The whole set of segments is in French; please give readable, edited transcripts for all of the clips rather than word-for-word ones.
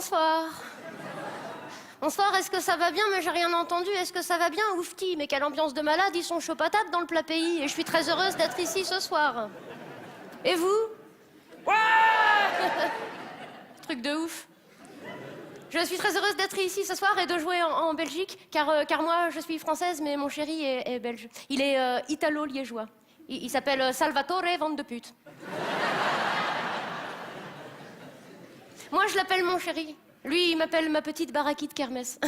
Bonsoir. Bonsoir, est-ce que ça va bien? Mais j'ai rien entendu. Est-ce que ça va bien? Oufti, mais quelle ambiance de malade, ils sont chauds patates dans le plat pays. Et je suis très heureuse d'être ici ce soir. Et vous? Ouais. Truc de ouf. Je suis très heureuse d'être ici ce soir et de jouer en Belgique, car moi, je suis française, mais mon chéri est belge. Il est italo-liégeois. Il s'appelle Salvatore Van de Pute. Moi, je l'appelle mon chéri. Lui, il m'appelle ma petite baraquite kermesse.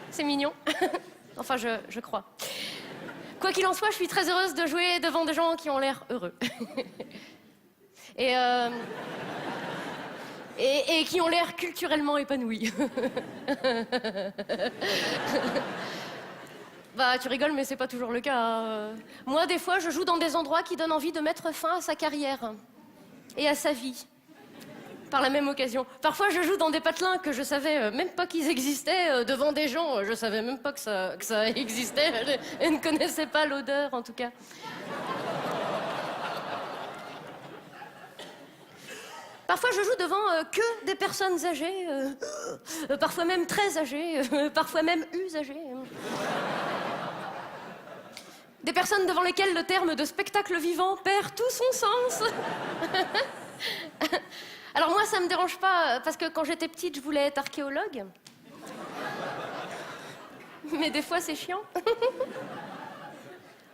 C'est mignon. Enfin, je crois. Quoi qu'il en soit, je suis très heureuse de jouer devant des gens qui ont l'air heureux. Et qui ont l'air culturellement épanouis. Bah, tu rigoles, mais c'est pas toujours le cas. Hein. Moi, des fois, je joue dans des endroits qui donnent envie de mettre fin à sa carrière et à sa vie. Par la même occasion. Parfois, je joue dans des patelins que je savais même pas qu'ils existaient, devant des gens. Je savais même pas que ça existait. Je ne connaissais pas l'odeur, en tout cas. Parfois, je joue devant que des personnes âgées, parfois même très âgées, parfois même usagées. Des personnes devant lesquelles le terme de spectacle vivant perd tout son sens. Alors moi, ça me dérange pas, parce que quand j'étais petite, je voulais être archéologue. Mais des fois, c'est chiant.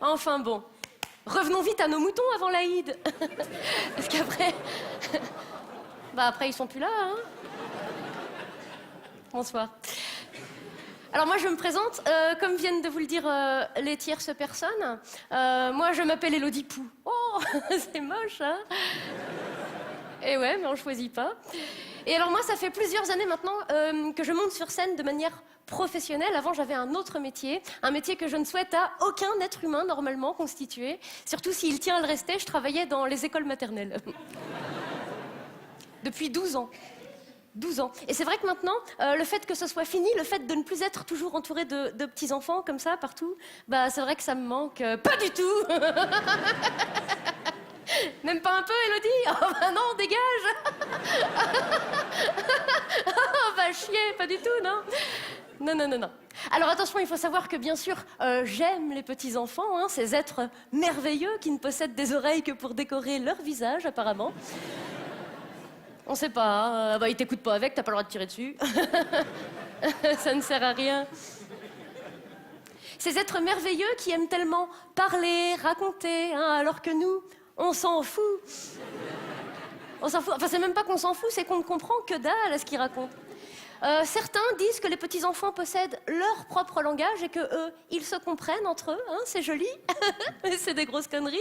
Enfin bon, revenons vite à nos moutons avant l'Aïd. Parce qu'après... Bah après, ils sont plus là, hein. Bonsoir. Alors moi, je me présente, comme viennent de vous le dire les tierces personnes. Moi, je m'appelle Élodie Pou. Oh, c'est moche, hein. Et ouais, mais on choisit pas. Et alors moi, ça fait plusieurs années maintenant que je monte sur scène de manière professionnelle. Avant, j'avais un autre métier, un métier que je ne souhaite à aucun être humain normalement constitué. Surtout s'il tient à le rester, je travaillais dans les écoles maternelles. Depuis 12 ans. 12 ans. Et c'est vrai que maintenant, le fait que ce soit fini, le fait de ne plus être toujours entouré de petits-enfants comme ça, partout, bah c'est vrai que ça me manque. Pas du tout. Même pas un peu, Élodie? Oh bah non, dégage. Oh bah chier, pas du tout, non. Non. Alors attention, il faut savoir que bien sûr, j'aime les petits-enfants, hein, ces êtres merveilleux qui ne possèdent des oreilles que pour décorer leur visage, apparemment. On sait pas, hein. Bah ils t'écoutent pas avec, t'as pas le droit de tirer dessus. Ça ne sert à rien. Ces êtres merveilleux qui aiment tellement parler, raconter, hein, alors que nous, on s'en fout. On s'en fout. Enfin, c'est même pas qu'on s'en fout, c'est qu'on ne comprend que dalle à ce qu'ils racontent. Certains disent que les petits-enfants possèdent leur propre langage et que eux, ils se comprennent entre eux, hein, c'est joli. C'est des grosses conneries.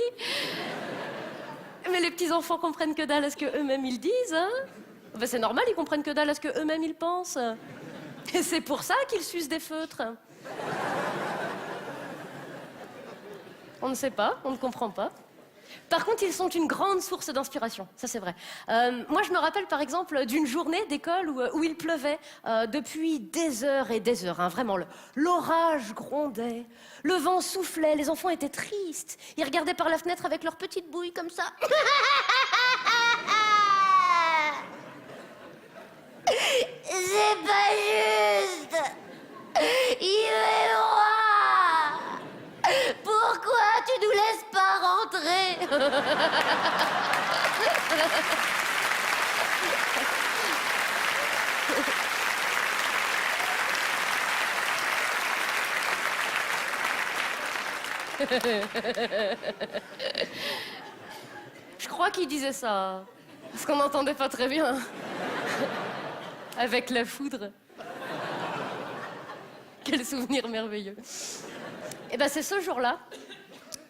Mais les petits-enfants comprennent que dalle à ce qu'eux-mêmes ils disent, hein. Ben, c'est normal, ils comprennent que dalle à ce qu'eux-mêmes ils pensent. Et c'est pour ça qu'ils sucent des feutres. On ne sait pas, on ne comprend pas. Par contre, ils sont une grande source d'inspiration, ça c'est vrai. Moi, je me rappelle par exemple d'une journée d'école où il pleuvait depuis des heures et des heures, hein, vraiment. L'orage grondait, le vent soufflait, les enfants étaient tristes. Ils regardaient par la fenêtre avec leurs petites bouilles comme ça. C'est pas juste. Il est roi. Pourquoi tu nous laisses pas rentrer? Je crois qu'il disait ça, parce qu'on n'entendait pas très bien. Avec la foudre. Quel souvenir merveilleux. Et ben c'est ce jour-là,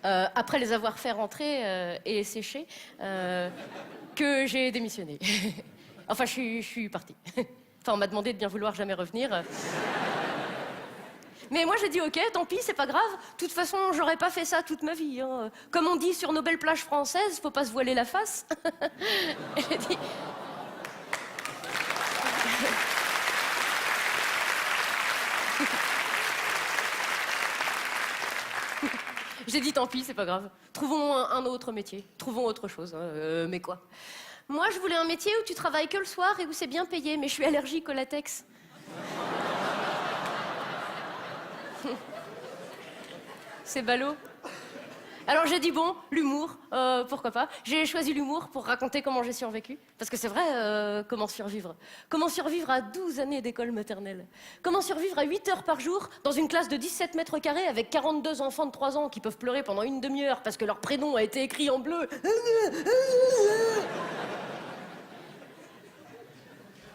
après les avoir fait rentrer et sécher, que j'ai démissionné. Enfin, je suis partie. Enfin, on m'a demandé de bien vouloir jamais revenir. Mais moi, j'ai dit ok, tant pis, c'est pas grave. De toute façon, j'aurais pas fait ça toute ma vie. Hein. Comme on dit sur nos belles plages françaises, faut pas se voiler la face. J'ai dit... J'ai dit tant pis, c'est pas grave. Trouvons un autre métier. Trouvons autre chose. Hein. Mais quoi? Moi, je voulais un métier où tu travailles que le soir et où c'est bien payé, mais je suis allergique au latex. C'est ballot. Alors j'ai dit bon, l'humour, pourquoi pas. J'ai choisi l'humour pour raconter comment j'ai survécu. Parce que c'est vrai, comment survivre. Comment survivre à 12 années d'école maternelle. Comment survivre à 8 heures par jour dans une classe de 17 mètres carrés avec 42 enfants de 3 ans qui peuvent pleurer pendant une demi-heure parce que leur prénom a été écrit en bleu.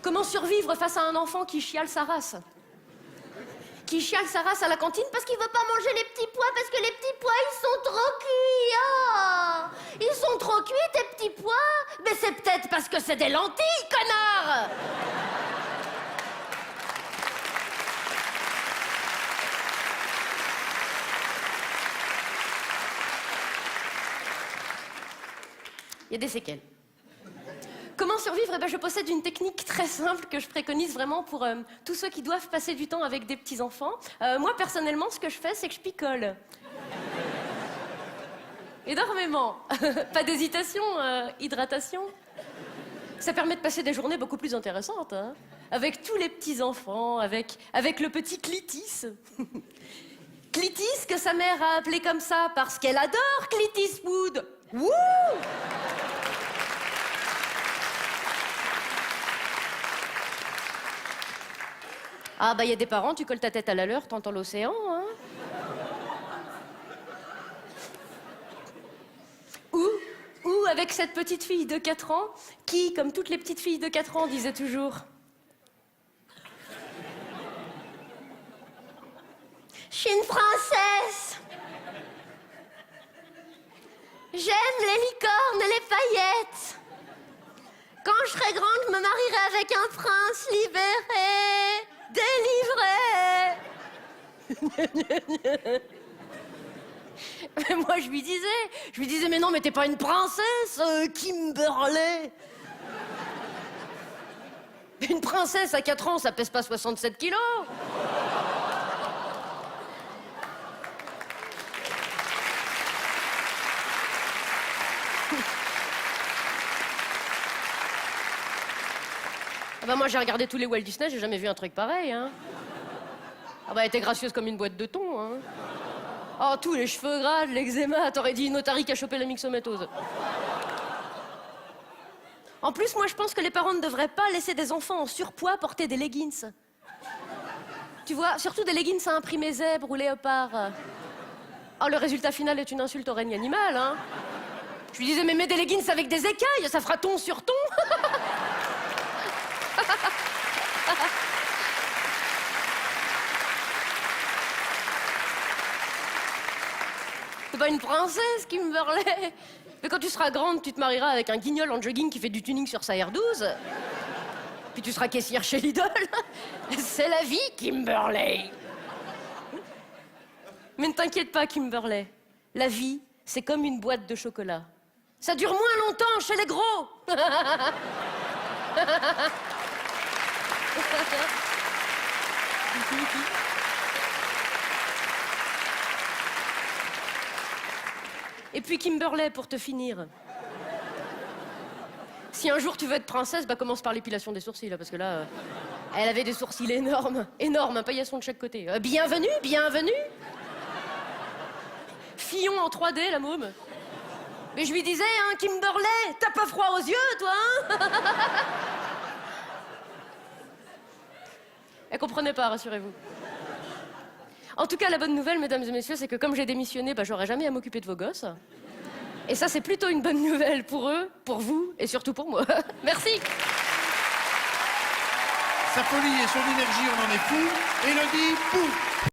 Comment survivre face à un enfant qui chiale sa race. Qui chiale sa race à la cantine parce qu'il veut pas manger les petits pois, parce que les petits pois, ils sont trop cuits. Ah, ils sont trop cuits, tes petits pois. Mais c'est peut-être parce que c'est des lentilles, connard. Il y a des séquelles. Comment survivre? Eh ben, je possède une technique très simple que je préconise vraiment pour tous ceux qui doivent passer du temps avec des petits-enfants. Moi, personnellement, ce que je fais, c'est que je picole. Énormément. Pas d'hésitation, hydratation. Ça permet de passer des journées beaucoup plus intéressantes, hein. Avec tous les petits-enfants, avec le petit Clitis. Clitis, que sa mère a appelé comme ça parce qu'elle adore Clint Eastwood. Wouh! Ah bah il y a des parents, tu colles ta tête à la leur, t'entends l'océan, hein. Ou avec cette petite fille de 4 ans, qui, comme toutes les petites filles de 4 ans, disait toujours... Je suis une princesse. J'aime les licornes et les paillettes. Quand je serai grande, je me marierai avec un prince libéré. Délivré. Mais moi, je lui disais, mais non, mais t'es pas une princesse, Kimberley. Une princesse à 4 ans, ça pèse pas 67 kilos. Ah bah moi, j'ai regardé tous les Walt Disney, j'ai jamais vu un truc pareil, hein. Ah bah, elle était gracieuse comme une boîte de thon, hein. Oh, tous les cheveux gras, l'eczéma, t'aurais dit une otarie qui a chopé la myxomatose. En plus, moi, je pense que les parents ne devraient pas laisser des enfants en surpoids porter des leggings. Tu vois, surtout des leggings à imprimer zèbre ou léopard. Oh, le résultat final est une insulte au règne animal, hein. Je lui disais, mais mets des leggings avec des écailles, ça fera ton sur ton. C'est pas une princesse, Kimberley. Mais quand tu seras grande, tu te marieras avec un guignol en jogging qui fait du tuning sur sa R12. Puis tu seras caissière chez Lidl. C'est la vie, Kimberley. Mais ne t'inquiète pas, Kimberley. La vie, c'est comme une boîte de chocolat. Ça dure moins longtemps chez les gros. Et puis Kimberley, pour te finir. Si un jour tu veux être princesse, bah commence par l'épilation des sourcils, là, parce que là, elle avait des sourcils énormes, énormes, un paillasson de chaque côté. Bienvenue, bienvenue. Fillon en 3D, la môme. Mais je lui disais, hein, Kimberley, t'as pas froid aux yeux, toi, hein? Elle comprenait pas, rassurez-vous. En tout cas, la bonne nouvelle, mesdames et messieurs, c'est que comme j'ai démissionné, bah, j'aurai jamais à m'occuper de vos gosses. Et ça, c'est plutôt une bonne nouvelle pour eux, pour vous et surtout pour moi. Merci. Sa folie et son énergie, on en est fou. Élodie, pouf.